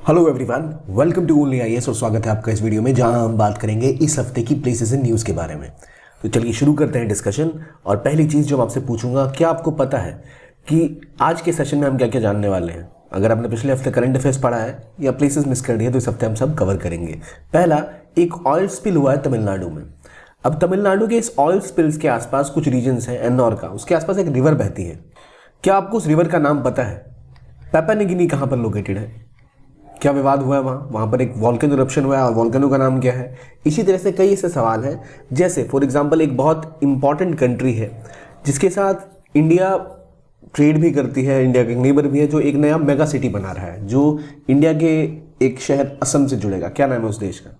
Hello everyone, welcome to only IAS और स्वागत है आपका इस वीडियो में जहां हम बात करेंगे इस हफ्ते की प्लेसेस इन न्यूज़ के बारे में। तो चलिए शुरू करते हैं डिस्कशन। और पहली चीज़ जो मैं आपसे पूछूंगा, क्या आपको पता है कि आज के सेशन में हम क्या क्या जानने वाले हैं? अगर आपने पिछले हफ्ते करंट अफेयर्स पढ़ा है या प्लेसेस मिस कर दिए तो इस हफ्ते हम सब कवर करेंगे। पहला, एक ऑयल स्पिल हुआ है तमिलनाडु में। अब तमिलनाडु के इस ऑयल स्पिल्स के आसपास कुछ रीजन्स हैं एन्नौर का, उसके आसपास एक रिवर बहती है। क्या आपको उस रिवर का नाम पता है? पापुआ न्यू गिनी कहाँ पर लोकेटेड है? क्या विवाद हुआ है वहाँ पर एक वॉल्केनो इरप्शन हुआ है और वॉल्केनो का नाम क्या है? इसी तरह से कई ऐसे सवाल हैं। जैसे फॉर एग्जांपल एक बहुत इंपॉर्टेंट कंट्री है जिसके साथ इंडिया ट्रेड भी करती है, इंडिया का एक नेबर भी है, जो एक नया मेगा सिटी बना रहा है, जो इंडिया के एक शहर असम से जुड़ेगा। क्या नाम है उस देश का?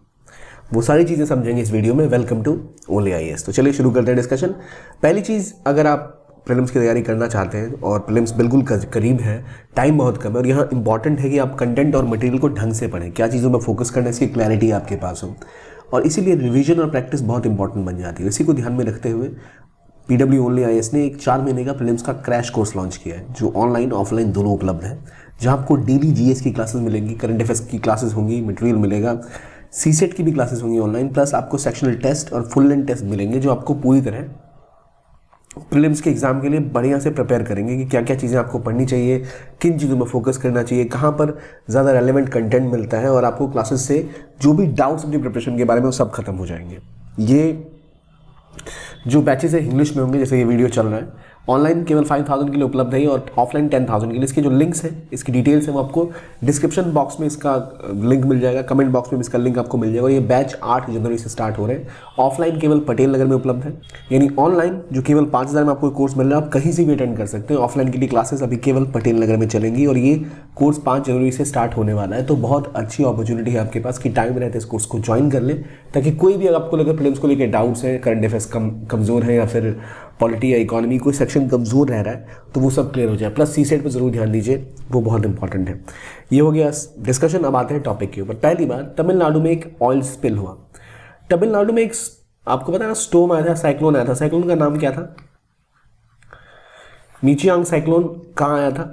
वो सारी चीज़ें समझेंगे इस वीडियो में। Welcome to only IAS. तो चलिए शुरू करते हैं डिस्कशन। पहली चीज़, अगर आप प्रीलिम्स की तैयारी करना चाहते हैं और प्रीलिम्स बिल्कुल करीब है, टाइम बहुत कम है और यहाँ इंपॉर्टेंट है कि आप कंटेंट और मटेरियल को ढंग से पढ़ें, क्या चीज़ों में फोकस करना है इसकी क्लैरिटी आपके पास हो, और इसीलिए रिवीजन और प्रैक्टिस बहुत इंपॉर्टेंट बन जाती है। इसी को ध्यान में रखते हुए पीडब्ल्यू ओनली आईएएस ने एक 4 महीने का प्रीलिम्स का क्रैश कोर्स लॉन्च किया है, जो ऑनलाइन ऑफलाइन दोनों उपलब्ध है, जहाँ आपको डेली जीएस की क्लासेस मिलेंगी, करंट अफेयर्स की क्लासेस होंगी, मटेरियल मिलेगा, सीसेट की भी क्लासेस होंगी ऑनलाइन, प्लस आपको सेक्शनल टेस्ट और फुल लेंथ टेस्ट मिलेंगे जो आपको पूरी तरह प्रीलिम्स के एग्जाम के लिए बढ़िया से प्रिपेयर करेंगे कि क्या क्या चीज़ें आपको पढ़नी चाहिए, किन चीज़ों में फोकस करना चाहिए, कहाँ पर ज़्यादा रेलेवेंट कंटेंट मिलता है, और आपको क्लासेस से जो भी डाउट्स अपनी प्रिपरेशन के बारे में वो सब खत्म हो जाएंगे। ये जो बैचेस है इंग्लिश में होंगे, जैसे ये वीडियो चल रहा है, ऑनलाइन केवल 5000 के लिए उपलब्ध है और ऑफलाइन 10,000 के लिए। इसके जो लिंक्स हैं, इसकी डिटेल्स हैं, वो आपको डिस्क्रिप्शन बॉक्स में इसका लिंक मिल जाएगा, कमेंट बॉक्स में इसका लिंक आपको मिल जाएगा। ये बैच 8 जनवरी से स्टार्ट हो रहे हैं। ऑफलाइन केवल पटेल नगर में उपलब्ध है, यानी ऑनलाइन जो केवल 5000 में आपको कोर्स मिल रहा है, आप कहीं से भी अटेंड कर सकते हैं। ऑफलाइन के लिए क्लासेस अभी केवल पटेल नगर में चलेंगी और ये कोर्स 5 जनवरी से स्टार्ट होने वाला है। तो बहुत अच्छी अपॉर्चुनिटी है आपके पास कि टाइम रहते इस कोर्स को ज्वाइन कर लें, ताकि कोई भी अगर आपको लगे प्रीलिम्स को लेकर डाउट्स हैं, करंट अफेयर्स कमज़ोर है या फिर पॉलिटी या इकोनॉमी कोई सेक्शन कमज़ोर रह रहा है, तो वो सब क्लियर हो जाए। प्लस सीसेट पर ज़रूर ध्यान दीजिए, वो बहुत इंपॉर्टेंट है। ये हो गया डिस्कशन। अब आते हैं टॉपिक के ऊपर। पहली बात, तमिलनाडु में एक ऑयल स्पिल हुआ। तमिलनाडु में एक, आपको पता है ना, स्टॉर्म आया था, साइक्लोन आया था। साइक्लोन का नाम क्या था? मीचियांग साइक्लोन। कहाँ आया था?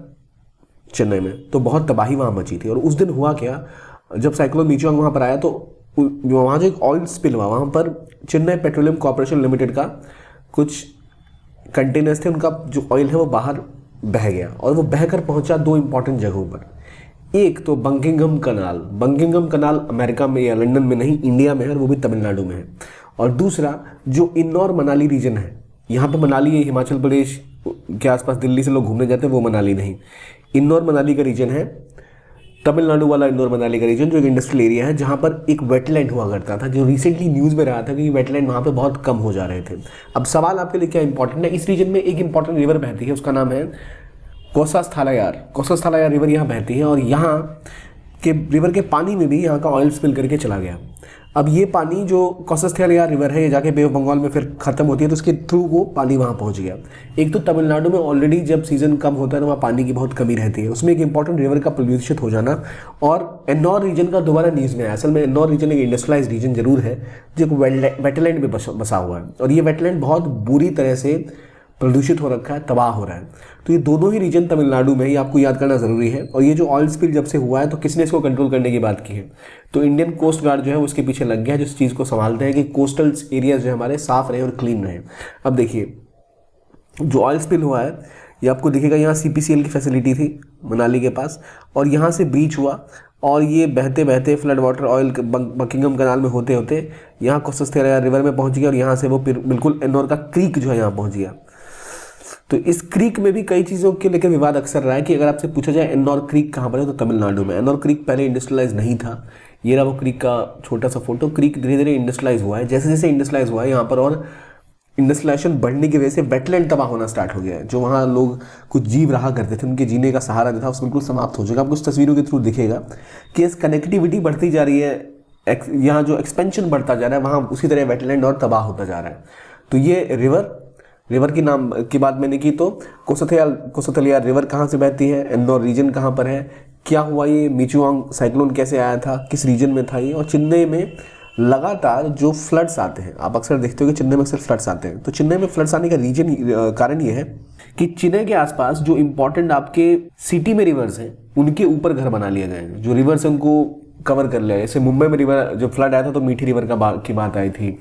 चेन्नई में। तो बहुत तबाही वहाँ मची थी। और उस दिन हुआ क्या, जब साइक्लोन मीचियांग वहाँ पर आया तो वहाँ जो एक ऑयल स्पिल हुआ, वहाँ पर चेन्नई पेट्रोलियम कॉर्पोरेशन लिमिटेड का कुछ कंटेनर्स थे, उनका जो ऑयल है वो बाहर बह गया और वो बहकर पहुंचा 2 इंपॉर्टेंट जगहों पर। एक तो बंकिंघम कनाल। बंकिंघम कनाल अमेरिका में या लंदन में नहीं, इंडिया में है, और वो भी तमिलनाडु में है। और दूसरा जो इन्नौर मनाली रीजन है, यहाँ पे मनाली है, हिमाचल प्रदेश के आसपास दिल्ली से लोग घूमने जाते हैं, वो मनाली नहीं, इन्नौर मनाली का रीजन है। तमिलनाडु वाला इन्नौर मनाली का रीजन जो एक इंडस्ट्रियल एरिया है, जहाँ पर एक वेटलैंड हुआ करता था, जो रिसेंटली न्यूज़ में रहा था कि वेटलैंड वहाँ पे बहुत कम हो जा रहे थे। अब सवाल आपके लिए क्या इंपॉर्टेंट है, इस रीजन में एक इंपॉर्टेंट रिवर बहती है, उसका नाम है कोसास्थालायार। कोसास्थालायार रिवर यहाँ बहती है और यहाँ के रिवर के पानी में भी यहाँ का ऑयल स्पिल करके चला गया। अब ये पानी जो कोसास्थालायार रिवर है, ये जाके बे ऑफ बंगाल में फिर खत्म होती है, तो उसके थ्रू वो पानी वहाँ पहुँच गया। एक तो तमिलनाडु में ऑलरेडी जब सीजन कम होता है तो वहाँ पानी की बहुत कमी रहती है, उसमें एक इंपॉर्टेंट रिवर का प्रदूषित हो जाना, और एन्नौर रीजन का दोबारा न्यूज़ में है। असल में एन्नौर रीजन एक इंडस्ट्रियलाइज रीजन जरूर है, जो एक वेटलैंड में बसा हुआ है, और ये वेटलैंड बहुत बुरी तरह से प्रदूषित हो रखा है, तबाह हो रहा है। तो ये दोनों ही रीजन तमिलनाडु में, ये आपको याद करना ज़रूरी है। और ये जो ऑयल स्पिल जब से हुआ है तो किसने इसको कंट्रोल करने की बात की है? तो इंडियन कोस्ट गार्ड जो है उसके पीछे लग गया है, जिस चीज़ को संभालते हैं कि कोस्टल एरियाज जो हमारे साफ रहे और क्लीन रहे। अब देखिए, जो ऑयल स्पिल हुआ है, ये आपको दिखेगा, यहाँ CPCL की फैसिलिटी थी मनाली के पास, और यहाँ से ब्रीच हुआ और ये बहते बहते फ्लड वाटर ऑयल बकिंघम कनाल में होते होते यहाँ कोसास्थालायार रिवर में पहुँच गया, और यहाँ से वो बिल्कुल एन्नौर का क्रीक जो है यहाँ पहुँच गया। तो इस क्रीक में भी कई चीज़ों के लेकर विवाद अक्सर रहा है कि अगर आपसे पूछा जाए एन्नौर क्रीक कहाँ पर है, तो तमिलनाडु में। एन्नौर क्रीक पहले इंडस्ट्रियलाइज नहीं था। ये रहा वो क्रीक का छोटा सा फोटो। क्रीक धीरे धीरे इंडस्ट्रियलाइज हुआ है। जैसे जैसे इंडस्ट्रियलाइज हुआ है यहाँ पर, और इंडस्ट्रियलाइजेशन बढ़ने की वजह से वेटलैंड तबाह होना स्टार्ट हो गया है। जो वहाँ लोग कुछ जीव रहा करते थे, उनके जीने का सहारा जो था उसमें बिल्कुल समाप्त हो जाएगा। आपको कुछ तस्वीरों के थ्रू दिखेगा कि इस कनेक्टिविटी बढ़ती जा रही है, यहाँ जो एक्सपेंशन बढ़ता जा रहा है, वहाँ उसी तरह वेटलैंड और तबाह होता जा रहा है। तो ये रिवर की नाम की बात मैंने की, तो कोसास्थालायार रिवर कहाँ से बहती है, एन्नौर रीजन कहाँ पर है, क्या हुआ, ये मीचियांग साइक्लोन कैसे आया था, किस रीजन में था ये, और चेन्नई में लगातार जो फ्लड्स आते हैं, आप अक्सर देखते हो कि चेन्नई में अक्सर फ्लड्स आते हैं। तो चेन्नई में फ्लड्स आने का कारण ये है कि चेन्नई के आसपास जो इंपॉर्टेंट आपके सिटी में रिवर्स हैं उनके ऊपर घर बना लिए गए हैं, जो रिवर्स हैं उनको कवर कर लिया। जैसे मुंबई में रिवर जब फ्लड आया था तो मीठी रिवर की बात आई थी,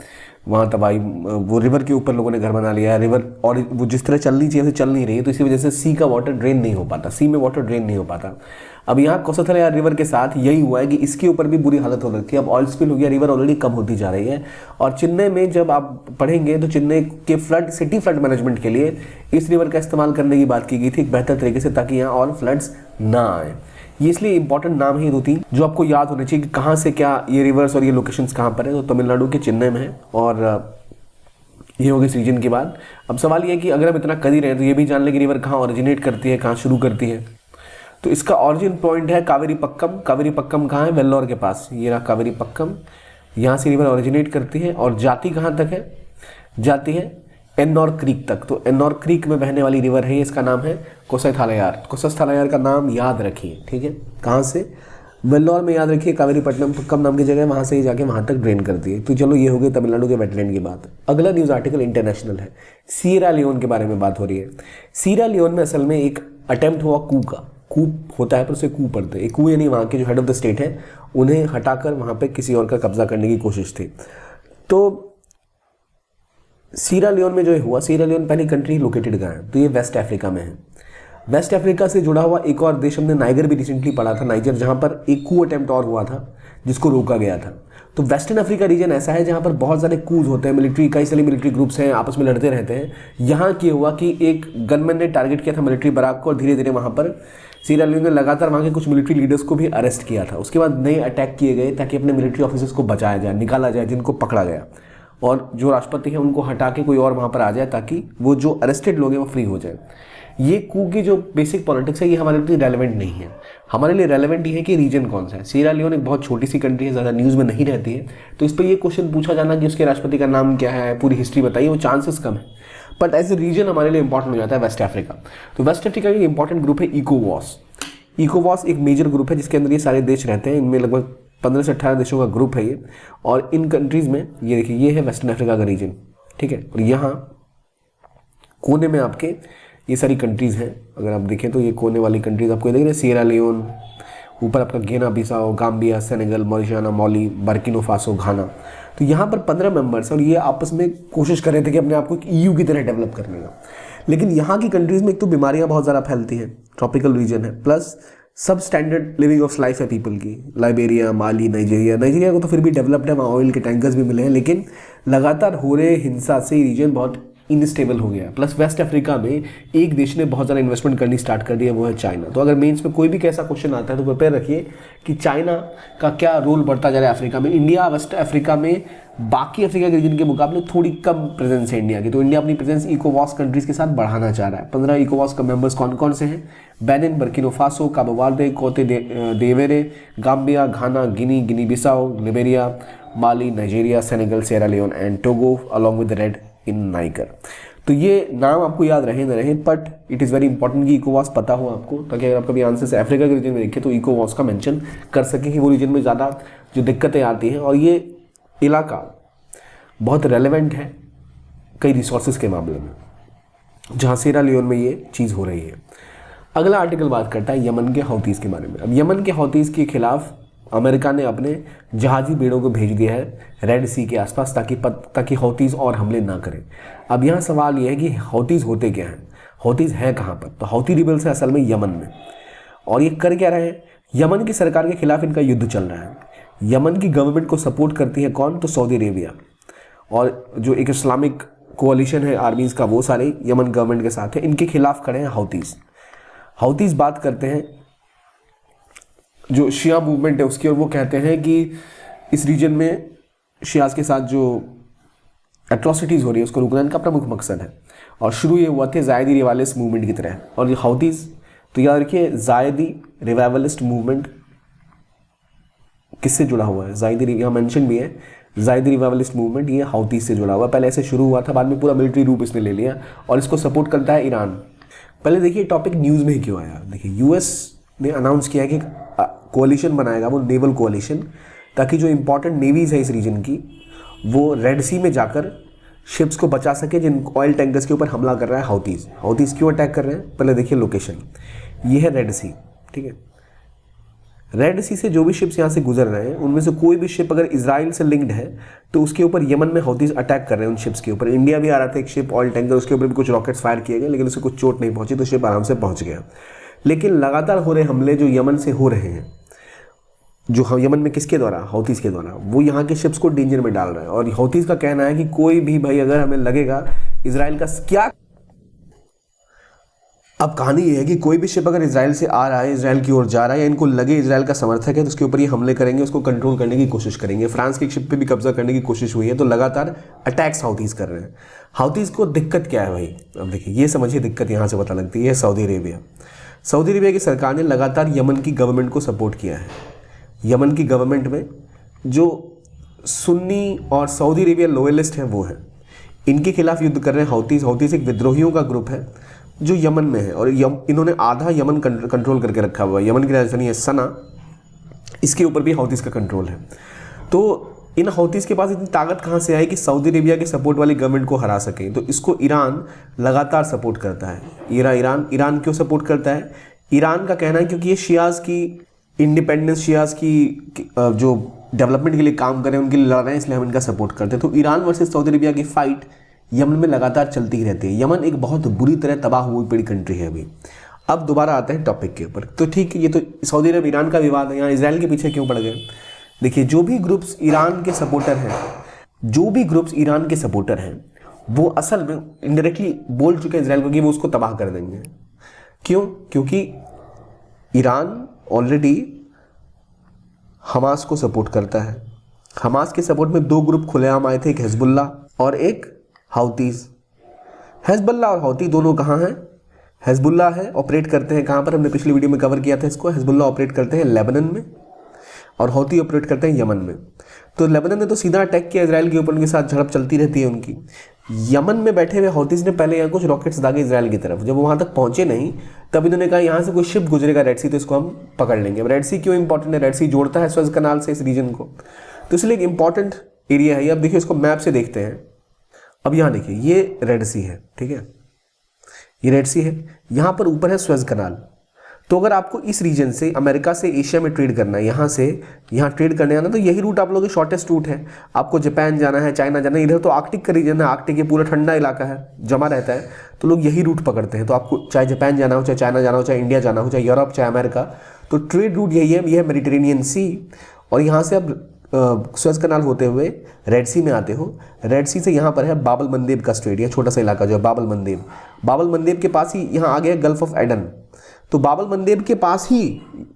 वहाँ तबाही, वो रिवर के ऊपर लोगों ने घर बना लिया है। रिवर और वो जिस तरह चलनी चाहिए वैसे चल नहीं रही है, तो इसी वजह से सी का वाटर ड्रेन नहीं हो पाता, सी में वाटर ड्रेन नहीं हो पाता। अब यहाँ कोसाथलायार रिवर के साथ यही हुआ है कि इसके ऊपर भी बुरी हालत हो रखी है। अब ऑयल स्पिल हो गया, रिवर ऑलरेडी कम होती जा रही है। और चेन्नई में जब आप पढ़ेंगे तो चेन्नई के फ्लड, सिटी फ्लड मैनेजमेंट के लिए इस रिवर का इस्तेमाल करने की बात की गई थी एक बेहतर तरीके से, ताकि यहाँ और फ्लड्स ना आए। ये इसलिए इंपॉर्टेंट नाम है 2-3 जो आपको याद होने चाहिए कि कहाँ से क्या ये रिवर्स और ये लोकेशंस कहाँ पर है। तो तमिलनाडु के चेन्नई में है और ये हो गई इस रीजन की बात। अब सवाल ये है कि अगर हम इतना कर ही रहे हैं तो ये भी जान लें कि रिवर कहाँ ओरिजिनेट करती है, कहाँ शुरू करती है। तो इसका ऑरिजिन पॉइंट है कावेरी पक्कम। कावेरी पक्कम कहाँ है? वेल्लोर के पास। ये रहा कावेरी पक्कम, यहाँ से रिवर ओरिजिनेट करती है और जाती कहाँ तक है? जाती है एन्नौर क्रीक तक। तो एन्नौर क्रीक में बहने वाली रिवर है, इसका नाम है कोसाथलायार। कोसाथलायार का नाम याद रखिए, ठीक है? कहाँ से? वेल्लोर में याद रखिए, कावेरीपट्टनम पक्कम नाम की जगह है, वहाँ से ही जाके वहाँ तक ड्रेन करती है। तो चलो ये हो गई तमिलनाडु के वेटलैंड की बात। अगला न्यूज़ आर्टिकल इंटरनेशनल है, सीरा लियोन के बारे में बात हो रही है। सीरा लियोन में असल में एक अटेम्प्ट हुआ कू का। कू होता है पर उसे कू पढ़ते हैं। कू यानी वहाँ के जो हेड ऑफ द स्टेट है उन्हें हटाकर वहाँ पे किसी और का कब्जा करने की कोशिश थी। तो सीरा लियोन में जो हुआ, सीरा लियोन पहली कंट्री लोकेटेड कहाँ है? तो ये वेस्ट अफ्रीका में है। वेस्ट अफ्रीका से जुड़ा हुआ एक और देश हमने नाइगर भी रिसेंटली पढ़ा था, नाइजर, जहाँ पर एक कू अटेम्प्ट और हुआ था जिसको रोका गया था। तो वेस्टर्न अफ्रीका रीजन ऐसा है जहाँ पर बहुत सारे कूज होते हैं, मिलिट्री, कई सारे मिलिट्री ग्रुप्स हैं, आपस में लड़ते रहते हैं। यहाँ क्या हुआ कि एक गनमैन ने टारगेट किया था मिलिट्री बराक को और धीरे धीरे वहाँ पर सीरा लियोन ने लगातार वहाँ के कुछ मिलिट्री लीडर्स को भी अरेस्ट किया था। उसके बाद नए अटैक किए गए ताकि अपने मिलिट्री ऑफिसर्स को बचाया जाए, निकाला जाए जिनको पकड़ा गया, और जो राष्ट्रपति है उनको हटा के कोई और वहाँ पर आ जाए ताकि वो जो अरेस्टेड लोग हैं वो फ्री हो जाए। ये कू की जो बेसिक पॉलिटिक्स है ये हमारे लिए रेलेवेंट नहीं है। हमारे लिए रेलेवेंट ये है कि रीजन कौन सा है। सीरा लियोन एक बहुत छोटी सी कंट्री है, ज़्यादा न्यूज़ में नहीं रहती है, तो इस पर ये क्वेश्चन पूछा जाना कि उसके राष्ट्रपति का नाम क्या है, पूरी हिस्ट्री बताइए, वो चांसेस कम है। बट एज ए रीजन हमारे लिए इंपॉर्टेंट हो जाता है वेस्ट अफ्रीका। तो वेस्ट अफ्रीका का इंपॉर्टेंट ग्रुप है इकोवॉस। इकोवॉस एक मेजर ग्रुप है जिसके अंदर ये सारे देश रहते हैं। इनमें लगभग 15 से 18 देशों का ग्रुप है ये। और इन कंट्रीज़ में ये देखिए, ये है वेस्टर्न अफ्रीका का रीजन, ठीक है। और यहाँ कोने में आपके ये सारी कंट्रीज़ हैं। अगर आप देखें तो ये कोने वाली कंट्रीज़ आपको देख रहे हैं, सीरा लियोन, ऊपर आपका Guinea Bissau, Gambia, Senegal, Mauritania, Mali, Burkina Faso, Ghana. तो यहाँ पर 15 मेंबर्स, और ये आपस में कोशिश कर रहे थे कि अपने आप को एक EU की तरह डेवलप करने का। लेकिन यहाँ की कंट्रीज़ में एक तो बीमारियाँ बहुत ज़्यादा फैलती हैं, ट्रॉपिकल रीजन है, प्लस सब स्टैंडर्ड लिविंग ऑफ लाइफ है पीपल की। लाइबेरिया, माली, नाइजीरिया को तो फिर भी डेवलप्ड है, वहाँ ऑयल के टैंकर्स भी मिले हैं, लेकिन लगातार हो रहे हिंसा से रीजन बहुत इनस्टेबल हो गया। प्लस वेस्ट अफ्रीका में एक देश ने बहुत ज़्यादा इन्वेस्टमेंट करनी स्टार्ट कर दी है, वो है चाइना। तो अगर मेंस में कोई भी कैसा क्वेश्चन आता है तो प्रिपेयर रखिए कि चाइना का क्या रोल बढ़ता जा रहा है अफ्रीका में। इंडिया वेस्ट अफ्रीका में बाकी अफ्रीका के रीजन के मुकाबले थोड़ी कम प्रेजेंस है इंडिया की, तो इंडिया अपनी प्रेजेंस इकोवॉस कंट्रीज़ के साथ बढ़ाना चाह रहा है। 15 इकोवॉस का मेंबर्स कौन कौन से हैं? Benin, बर्किनो Faso, Cabo Verde, Cote d'Ivoire, Gambia, Ghana, Guinea Bissau, Liberia, Mali, Nigeria, Senegal, Sierra Leone and Togo along with red in Niger. तो ये नाम आपको याद रहे न रहे, but it is very important कि इकोवॉस पता हो आपको, ताकि अगर आप कभी आंसर से अफ्रीका के रीजन में देखें तो इकोवॉस का मेंशन कर सकें कि वो रीजन में ज़्यादा जो दिक्कतें आती हैं। और ये इलाका बहुत रेलेवेंट है कई रिसोर्सेज के मामले में, जहाँ सीरा लियोन में ये चीज़ हो रही है। अगला आर्टिकल बात करता है यमन के हौतीज़ के बारे में। अब यमन के हौतीज़ के खिलाफ अमेरिका ने अपने जहाजी बेड़ों को भेज दिया है रेड सी के आसपास, ताकि हौतीज़ और हमले ना करें। अब यहाँ सवाल ये है कि हौतीज़ होते क्या हैं, हौतीज़ हैं कहाँ पर? तो हौती रिबल्स है असल में यमन में। और ये कर क्या रहे हैं? यमन की सरकार के खिलाफ इनका युद्ध चल रहा है। यमन की गवर्नमेंट को सपोर्ट करती है कौन? तो सऊदी अरेबिया। और जो एक इस्लामिक कोalition है आर्मीज़ का, वो सारे यमन गवर्नमेंट के साथ है। इनके खिलाफ खड़े हैं हौतीज़। हौतीज़ बात करते हैं जो शिया मूवमेंट है उसकी, और वो कहते हैं कि इस रीजन में शियाज के साथ जो एट्रॉसिटीज़ हो रही है उसको रुकना इनका प्रमुख मकसद है। और शुरू ये हुआ थे ज़ायदी रिवालिस्ट मूवमेंट की तरह। और ये हौतीज़, तो याद रखिए ज़ायदी रिवाइवलिस्ट मूवमेंट किससे जुड़ा हुआ है? ज़ायदी, यहाँ मेंशन भी है, ज़ायदी रिवाइवलिस्ट मूवमेंट ये हौतीज़ से जुड़ा हुआ है। पहले ऐसे शुरू हुआ था, बाद में पूरा मिलिट्री रूप इसने ले लिया, और इसको सपोर्ट करता है ईरान। पहले देखिए टॉपिक न्यूज़ में ही क्यों आया। देखिए US ने अनाउंस किया है कि कोalition बनाएगा, वो नेवल कोalition, ताकि जो इंपॉर्टेंट नेवीज़ है इस रीजन की वो रेड सी में जाकर शिप्स को बचा सके जिन ऑयल टैंकर्स के ऊपर हमला कर रहा है हाउतीज़। हाउतीज़ क्यों अटैक कर रहे हैं, पहले देखिए लोकेशन, ये है रेड सी, ठीक है। रेड सी से जो भी शिप्स यहाँ से गुजर रहे हैं उनमें से कोई भी शिप अगर इजराइल से लिंक्ड है तो उसके ऊपर यमन में हाउतीज़ अटैक कर रहे हैं उन शिप्स के ऊपर। इंडिया भी आ रहा था एक शिप ऑयल टैंकर, उसके ऊपर भी कुछ रॉकेट्स फायर किए गए लेकिन उसे कुछ चोट नहीं पहुंची, तो शिप आराम से पहुंच गया। लेकिन लगातार हो रहे हमले जो यमन से हो रहे हैं, जो हम यमन में किसके द्वारा, हाउतीज़ के द्वारा, वो यहाँ के शिप्स को डेंजर में डाल रहा है। और हाउतीज़ का कहना है कि कोई भी भाई अगर हमें लगेगा इजराइल का क्या, अब कहानी ये है कि कोई भी शिप अगर इजराइल से आ रहा है, इजराइल की ओर जा रहा है, या इनको लगे इजराइल का समर्थक है तो उसके ऊपर ये हमले करेंगे, उसको कंट्रोल करने की कोशिश करेंगे। फ्रांस की शिप पे भी कब्जा करने की कोशिश हुई है, तो लगातार अटैक्स हाउतीज़ कर रहे हैं। हाउतीज़ को दिक्कत क्या है भाई, अब देखिए ये समझिए दिक्कत यहाँ से पता लगती है। सऊदी अरेबिया, सऊदी अरेबिया की सरकार ने लगातार यमन की गवर्नमेंट को सपोर्ट किया है। यमन की गवर्नमेंट में जो सुन्नी और सऊदी अरेबिया लोयलिस्ट हैं वो हैं, इनके खिलाफ युद्ध कर रहे हैं हाउतीज़। हाउतीज़ एक विद्रोहियों का ग्रुप है जो यमन में है और इन्होंने आधा यमन कंट्रोल करके रखा हुआ है। यमन की राजधानी है सना, इसके ऊपर भी हाउतीज़ का कंट्रोल है। तो इन हाउतीज़ के पास इतनी ताकत कहाँ से आई कि सऊदी अरेबिया के सपोर्ट वाली गवर्नमेंट को हरा सके। तो इसको ईरान लगातार सपोर्ट करता है। ईरान क्यों सपोर्ट करता है? ईरान का कहना है क्योंकि ये शियाज़ की इंडिपेंडेंस, शियाज़ की जो डेवलपमेंट के लिए काम करें, उनके लिए लड़ रहे हैं, इसलिए हम इनका सपोर्ट करते हैं। तो ईरान वर्सेस सऊदी अरेबिया की फाइट यमन में लगातार चलती ही रहती है। यमन एक बहुत बुरी तरह तबाह हुई पड़ी कंट्री है अभी। अब दोबारा आते हैं टॉपिक के ऊपर। तो ठीक है, ये तो सऊदी अरब ईरान का विवाद है, यहाँ इजराइल के पीछे क्यों पड़ गए? देखिए, जो भी ग्रुप्स ईरान के सपोर्टर हैं, वो असल में इनडायरेक्टली बोल चुके हैं इजराइल को कि वो उसको तबाह कर देंगे। क्यों? क्योंकि ईरान ऑलरेडी हमास को सपोर्ट करता है। हमास के सपोर्ट में दो ग्रुप खुलेआम आए थे, एक हिजबुल्ला और एक हाउतीज़। हिजबुल्ला और हाउती दोनों कहाँ हैं? हिजबुल्ला है, ऑपरेट करते हैं कहाँ पर? हमने पिछली वीडियो में कवर किया था इसको। हिजबुल्ला ऑपरेट करते हैं लेबनान में और हाउती ऑपरेट करते हैं यमन में। तो लेबनान ने तो सीधा अटैक किया इजराइल के ऊपर, उनके साथ झड़प चलती रहती है उनकी। यमन में बैठे हुए हाउतीज़ ने पहले यहाँ कुछ रॉकेट्स दागे इजराइल की तरफ। जब वो वहाँ तक पहुँचे नहीं, तब इन्होंने कहा यहाँ से कोई शिप गुजरेगा रेड सी तो इसको हम पकड़ लेंगे। रेड सी क्यों इंपॉर्टेंट है? रेड सी जोड़ता है सुएज़ कनाल से इस रीजन को, तो इसलिए एक इंपॉर्टेंट एरिया है। अब देखिए, इसको मैप से देखते हैं। अब यहाँ देखिए, ये रेड सी है, ठीक है, ये रेड सी है। यहाँ पर ऊपर है सुएज़ कनाल। तो अगर आपको इस रीजन से, अमेरिका से एशिया में ट्रेड करना है, यहाँ से यहाँ ट्रेड करने आना, तो यही रूट आप लोगों के शॉर्टेस्ट रूट है। आपको जापान जाना है, चाइना जाना है, इधर तो आर्कटिक का रीजन है, आर्कटिक ये पूरा ठंडा इलाका है, जमा रहता है, तो लोग यही रूट पकड़ते हैं। तो आपको चाहे जापान जाना हो, चाहे चाइना जाना हो, चाहे इंडिया जाना हो, चाहे यूरोप, चाहे अमेरिका, तो ट्रेड रूट यही है। यह है मेडिटेरेनियन सी, और यहाँ से आप सुएज़ कनाल होते हुए रेड सी में आते हो। रेड सी से यहाँ पर है बाबल मंदेब का स्ट्रेट, यह छोटा सा इलाका जो है बाबल मंदेब। बाबल मंदेब के पास ही यहाँ आ गया गल्फ ऑफ एडन। तो बाबल मंदेब के पास ही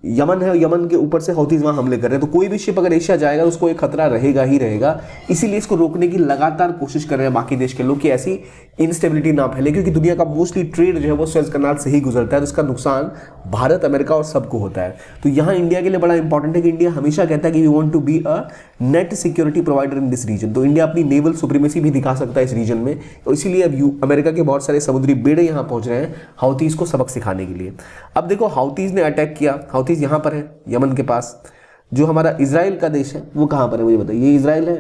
यमन है, यमन के ऊपर से हाउतीज़ वहाँ हमले कर रहे हैं। तो कोई भी शिप अगर एशिया जाएगा उसको एक खतरा रहेगा ही रहेगा। इसीलिए इसको रोकने की लगातार कोशिश कर रहे हैं बाकी देश के लोग कि ऐसी इंस्टेबिलिटी ना फैले, क्योंकि दुनिया का मोस्टली ट्रेड जो है वो सुएज़ कनाल से ही गुजरता है। तो इसका नुकसान भारत, अमेरिका और सबको होता है। तो यहाँ इंडिया के लिए बड़ा इंपॉर्टेंट है कि इंडिया हमेशा कहता है कि we want to be a net security provider in this region. तो इंडिया अपनी नेवल सुप्रीमेसी भी दिखा सकता है इस रीजन में, और इसीलिए अब अमेरिका के बहुत सारे समुद्री बेड़े यहाँ पहुँच रहे हैं हाउतीज़ को सबक सिखाने के लिए। अब देखो, हाउतीज़ ने अटैक किया। हाउतीज़ यहाँ पर है यमन के पास। जो हमारा इजराइल का देश है वो कहाँ पर है मुझे बताइए? ये इजराइल है।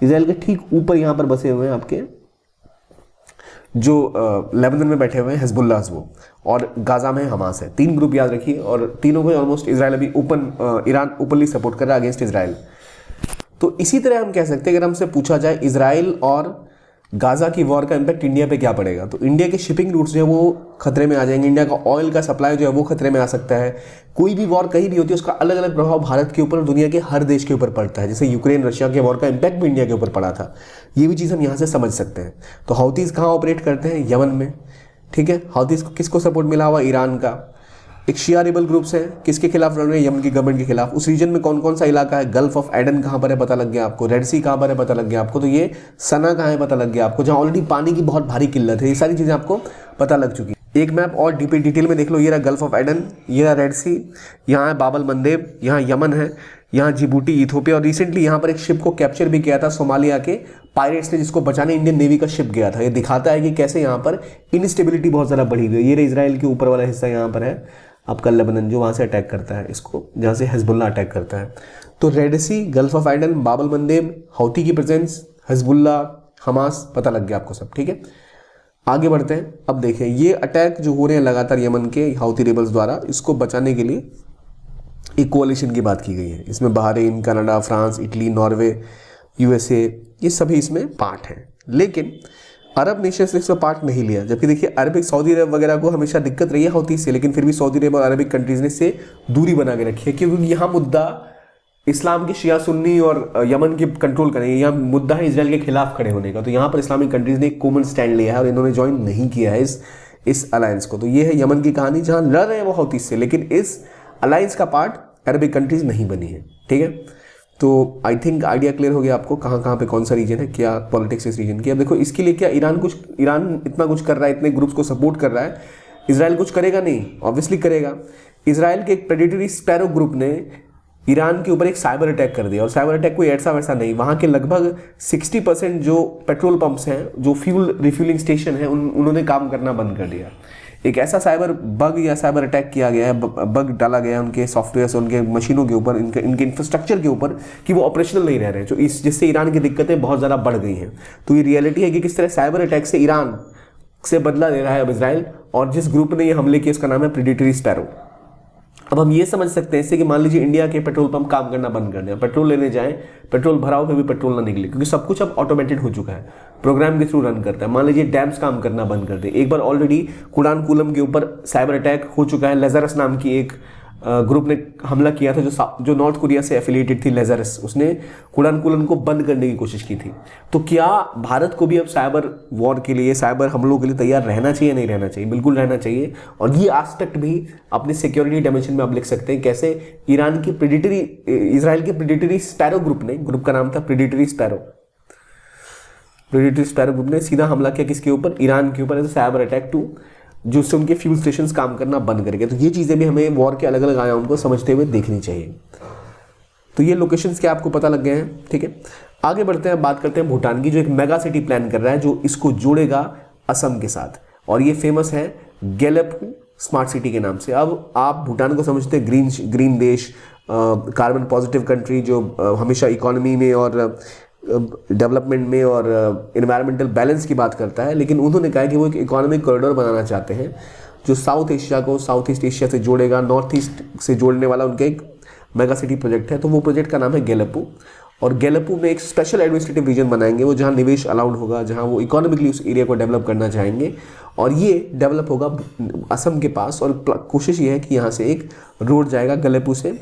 इजराइल के ठीक ऊपर यहाँ पर बसे हुए हैं आपके जो लेबनान में बैठे हुए हैं हिजबुल्लाह वो, और गाजा में हमास है। तीन ग्रुप याद रखिए, और तीनों को ऑलमोस्ट इजराइल अभी ईरान ओपनली सपोर्ट कर रहा है अगेंस्ट इजराइल। तो इसी तरह हम कह सकते हैं, अगर हमसे पूछा जाए इजराइल और गाजा की वॉर का इम्पैक्ट इंडिया पे क्या पड़ेगा, तो इंडिया के शिपिंग रूट्स जो है वो खतरे में आ जाएंगे। इंडिया का ऑयल का सप्लाई जो है वो खतरे में आ सकता है। कोई भी वॉर कहीं भी होती है उसका अलग अलग प्रभाव भारत के ऊपर और दुनिया के हर देश के ऊपर पड़ता है। जैसे यूक्रेन रशिया के वॉर का इम्पैक्ट भी इंडिया के ऊपर पड़ा था। ये भी चीज़ हम यहाँ से समझ सकते हैं। तो हाउतीज़ कहाँ ऑपरेट करते हैं? यमन में, ठीक है। हाउतीज़ को किसको सपोर्ट मिला हुआ? ईरान का। एक शिया रिबल ग्रुप्स हैं, किसके खिलाफ लड़ रहे हैं? यमन की गवर्नमेंट के खिलाफ। उस रीजन में कौन कौन सा इलाका है? गल्फ ऑफ एडन कहाँ पर है पता लग गया आपको। रेड सी कहाँ पर है पता लग गया आपको। तो ये सना कहाँ है पता लग गया आपको, जहाँ ऑलरेडी पानी की बहुत भारी किल्लत है। ये सारी चीज़ें आपको पता लग चुकी है। एक मैप और डिटेल में देख लो। ये रहा गल्फ ऑफ एडन, ये रहा रेड सी, यहाँ है बाबल मंदेब, यहाँ यमन है, यहाँ जिबूटी, इथोपिया, और रिसेंटली यहाँ पर एक शिप को कैप्चर भी किया था सोमालिया के पायरेट्स ने, जिसको बचाने इंडियन नेवी का शिप गया था। ये दिखाता है कि कैसे यहाँ पर इनस्टेबिलिटी बहुत ज़्यादा बढ़ी हुई है। ये इजराइल के ऊपर वाला हिस्सा यहाँ पर है आपका लेबनान, जो वहाँ से अटैक करता है इसको, जहाँ से हिजबुल्लाह अटैक करता है। तो Red Sea, Gulf of Aden, Bab el Mandeb, हाउती की प्रेजेंस, हिजबुल्लाह, हमास, पता लग गया आपको सब, ठीक है। आगे बढ़ते हैं। अब देखें ये अटैक जो हो रहे हैं लगातार यमन के हाउती रेबल्स द्वारा, इसको बचाने के लिए एक कोalition की बात की गई है। इसमें Bahrain, Canada, France, Italy, Norway, USA, ये सभी इसमें पार्ट हैं। लेकिन अरब नेशंस ने इसमें पार्ट नहीं लिया, जबकि देखिए अरबिक, सऊदी अरब वगैरह को हमेशा दिक्कत रही है हाउती से, लेकिन फिर भी सऊदी अरब और अरबिक कंट्रीज ने इससे दूरी बना के रखी है, क्योंकि यहाँ मुद्दा इस्लाम के शिया सुन्नी और यमन के कंट्रोल करेंगे, यहाँ मुद्दा है इसराइल के खिलाफ खड़े होने का। तो यहाँ पर इस्लामिक कंट्रीज ने एक कॉमन स्टैंड लिया है और इन्होंने ज्वाइन नहीं किया है इस अलायंस को। तो ये है यमन की कहानी, जहाँ लड़ रहे हैं वो हाउती से, लेकिन इस अलायंस का पार्ट अरबिक कंट्रीज नहीं बनी है, ठीक है। तो आई थिंक आइडिया क्लियर हो गया आपको कहाँ कहाँ पे कौन सा रीजन है, क्या पॉलिटिक्स इस रीजन की। अब देखो इसके लिए क्या ईरान इतना कुछ कर रहा है, इतने ग्रुप्स को सपोर्ट कर रहा है, इजराइल कुछ करेगा नहीं? ऑब्वियसली करेगा। इजराइल के एक प्रेडेटरी स्पैरो ग्रुप ने ईरान के ऊपर एक साइबर अटैक कर दिया, और साइबर अटैक कोई ऐसा वैसा नहीं, वहाँ के लगभग 60% जो पेट्रोल पंप्स हैं, जो फ्यूल रिफ्यूलिंग स्टेशन है, उन्होंने काम करना बंद कर दिया। एक ऐसा साइबर बग या साइबर अटैक किया गया है, बग डाला गया है उनके सॉफ्टवेयर से, उनके मशीनों के ऊपर, इनके इंफ्रास्ट्रक्चर के ऊपर, कि वो ऑपरेशनल नहीं रह रहे, जो जिससे ईरान की दिक्कतें बहुत ज़्यादा बढ़ गई हैं। तो ये रियलिटी है कि किस तरह साइबर अटैक से ईरान से बदला ले रहा है अब इजराइल, और जिस ग्रुप ने ये हमले किए उसका नाम है प्रेडेटरी स्पैरो। अब हम ये समझ सकते हैं इससे कि मान लीजिए इंडिया के पेट्रोल पंप काम करना बंद कर दें, पेट्रोल लेने जाएं, पेट्रोल भराओ, फिर भी पेट्रोल ना निकले, क्योंकि सब कुछ अब ऑटोमेटेड हो चुका है, प्रोग्राम के थ्रू रन करता है। मान लीजिए डैम्स काम करना बंद कर दे। एक बार ऑलरेडी कुरानकुलम के ऊपर साइबर अटैक हो चुका है, लेजरस नाम की एक ग्रुप ने हमला किया था, जो नॉर्थ कोरिया से एफिलिएटेड थी, लेजरस, उसने कुरानकुलम को बंद करने की कोशिश की थी। तो क्या भारत को भी अब साइबर वॉर के लिए, साइबर हमलों के लिए तैयार रहना चाहिए? नहीं रहना चाहिए, बिल्कुल रहना चाहिए। और ये एस्पेक्ट भी अपने सिक्योरिटी डायमेंशन में आप लिख सकते हैं, कैसे ईरान की इजराइल के प्रेडेटरी स्पैरो ग्रुप का नाम था प्रेडेटरी स्पैरो ग्रुप ने सीधा हमला किया किसके ऊपर? ईरान के ऊपर, साइबर अटैक टू, जिससे उनके फ्यूल स्टेशंस काम करना बंद कर गए। तो ये चीज़ें भी हमें वॉर के अलग अलग आयाम को समझते हुए देखनी चाहिए। तो ये लोकेशंस क्या आपको पता लग गए हैं, ठीक है। आगे बढ़ते हैं, बात करते हैं भूटान की, जो एक मेगा सिटी प्लान कर रहा है, जो इसको जोड़ेगा असम के साथ, और ये फेमस है गेलेपू स्मार्ट सिटी के नाम से। अब आप भूटान को समझते हैं ग्रीन देश, कार्बन पॉजिटिव कंट्री, जो हमेशा इकोनॉमी में और डेवलपमेंट में और एनवायरमेंटल बैलेंस की बात करता है, लेकिन उन्होंने कहा कि वो एक इकोनॉमिक कॉरिडोर बनाना चाहते हैं जो साउथ एशिया को साउथ ईस्ट एशिया से जोड़ेगा, नॉर्थ ईस्ट से जोड़ने वाला उनका एक मेगा सिटी प्रोजेक्ट है। तो वो प्रोजेक्ट का नाम है गेलेपू, और गेलेपू में एक स्पेशल एडमिनिस्ट्रेटिव रीजन बनाएंगे, वो जहाँ निवेश अलाउड होगा, जहाँ वो इकोनॉमिकली उस एरिया को डेवलप करना चाहेंगे, और ये डेवलप होगा असम के पास। और कोशिश ये है कि यहाँ से एक रोड जाएगा गेलेपू से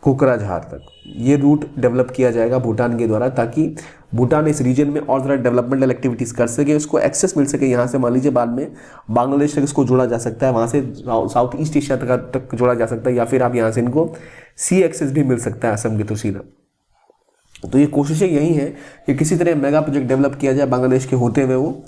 कोकराझार तक, ये रूट डेवलप किया जाएगा भूटान के द्वारा, ताकि भूटान इस रीजन में और ज़्यादा डेवलपमेंटल एक्टिविटीज़ कर सके, उसको एक्सेस मिल सके। यहाँ से मान लीजिए बाद में बांग्लादेश तक इसको जोड़ा जा सकता है, वहाँ से साउथ ईस्ट एशिया तक जोड़ा जा सकता है, या फिर आप यहाँ से इनको सी एक्सेस भी मिल सकता है असम के थ्रू सीधा। तो ये कोशिशें यही हैं कि किसी तरह मेगा प्रोजेक्ट डेवलप किया जाए, बांग्लादेश के होते हुए वो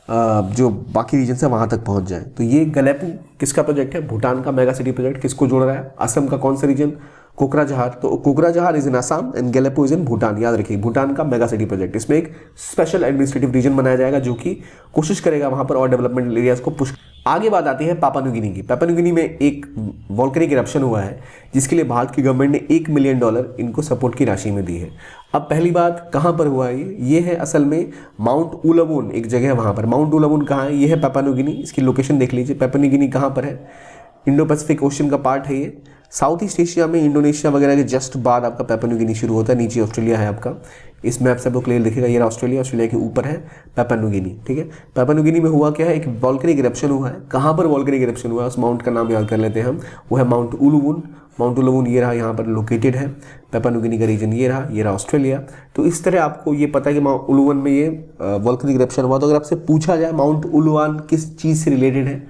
जो बाकी रीजन है वहाँ तक पहुँच जाए। तो ये गेलेपू किसका प्रोजेक्ट है? भूटान का मेगा सिटी प्रोजेक्ट। किसको जोड़ रहा है? असम का कौन सा रीजन? कोकराझार। तो Kokrajhar is in Assam and Gelephu is in Bhutan. याद रखिए, भूटान का मेगा सिटी प्रोजेक्ट। इसमें एक स्पेशल एडमिनिस्ट्रेटिव रीजन बनाया जाएगा जो कि कोशिश करेगा वहाँ पर और डेवलपमेंट एरियाज को पुश। आगे बात आती है पापा न्यू गिनी की। पापा न्यू गिनी में एक वॉल्केनिक इरप्शन हुआ है जिसके लिए भारत की गवर्नमेंट ने $1 मिलियन इनको सपोर्ट की राशि में दी है। अब पहली बात, कहाँ पर हुआ है ये है असल में माउंट उलावुन, एक जगह है वहाँ पर। माउंट उलावुन कहाँ है? ये है पापा न्यू गिनी। इसकी लोकेशन देख लीजिए। पापा न्यू गिनी कहाँ पर है? इंडो पैसिफिक ओशन का पार्ट है ये। साउथ ईस्ट एशिया में इंडोनेशिया वगैरह के जस्ट बाद आपका पापा न्यू गिनी शुरू होता है। नीचे ऑस्ट्रेलिया है आपका। इस मैप से आपको क्लियर दिखेगा, ये ऑस्ट्रेलिया, ऑस्ट्रेलिया के ऊपर है पापा न्यू गिनी। ठीक है, पापा न्यू गिनी में हुआ क्या है? एक वॉल्केनिक इरप्शन हुआ है। कहाँ पर वॉल्केनिक इरप्शन हुआ है? उस माउंट का नाम याद कर लेते हैं हम। वो है माउंट उलुवुन। माउंट उलुवुन ये रहा, यहाँ पर लोकेटेड है। पापा न्यू गिनी का रीजन ये रहा ऑस्ट्रेलिया। तो इस तरह आपको ये पता है कि माउंट उलुवन में ये वॉल्केनिक इरप्शन हुआ। तो अगर आपसे पूछा जाए माउंट उलुवान किस चीज़ से रिलेटेड है,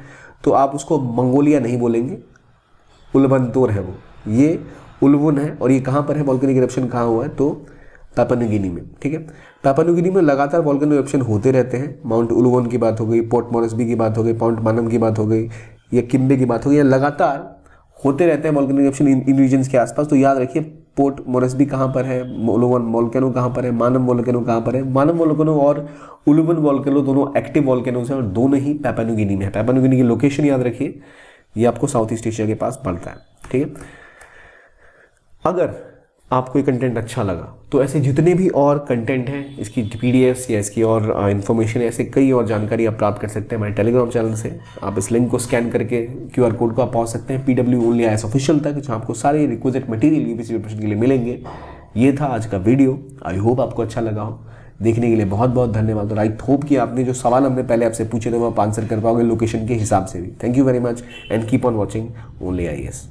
तो आप उसको मंगोलिया नहीं बोलेंगे, उलवंतोर है वो। ये उलवुन है और ये कहाँ पर है? वॉल्केनिक इरप्शन कहाँ हुआ है? तो पापा न्यू गिनी में। ठीक है, पापा न्यू गिनी में लगातार वॉल्केनिक इरप्शन होते रहते हैं। माउंट उलुवन की बात हो गई, पोर्ट मॉरेस्बी की बात हो गई, पॉइंट मानम की बात हो गई, या किम्बे की बात हो गई, लगातार होते रहते हैं वॉल्केनिक इरप्शन इन रीजन्स के आसपास। तो याद रखिए, पोर्ट मॉरेस्बी कहाँ पर है, उलुवन वॉल्केनो कहाँ पर है, मानम वॉल्केनो कहाँ पर है। मानम वॉल्केनो और उलुवन वॉल्केनो दोनों एक्टिव वॉल्केनोज हैं और दोनों ही पापा न्यू गिनी में है। पापा न्यू गिनी की लोकेशन याद रखिए, ये आपको साउथ ईस्ट एशिया के पास पड़ता है। ठीक है, अगर आपको ये कंटेंट अच्छा लगा तो ऐसे जितने भी और कंटेंट हैं, इसकी पीडीएफ्स या इसकी और इन्फॉर्मेशन, ऐसे कई और जानकारी आप प्राप्त कर सकते हैं हमारे टेलीग्राम चैनल से। आप इस लिंक को स्कैन करके क्यूआर कोड को आप पहुंच सकते हैं PW ओनली IAS ऑफिशियल तक, जहां आपको सारे रिक्विजिट मटेरियल यूपीएससी प्रिपरेशन के लिए मिलेंगे। ये था आज का वीडियो, आई होप आपको अच्छा लगा हो। देखने के लिए बहुत बहुत धन्यवाद और आई होप कि आपने जो सवाल हमने पहले आपसे पूछे थे वो आप आंसर कर पाओगे लोकेशन के हिसाब से भी। Thank you very much and keep on watching only IAS।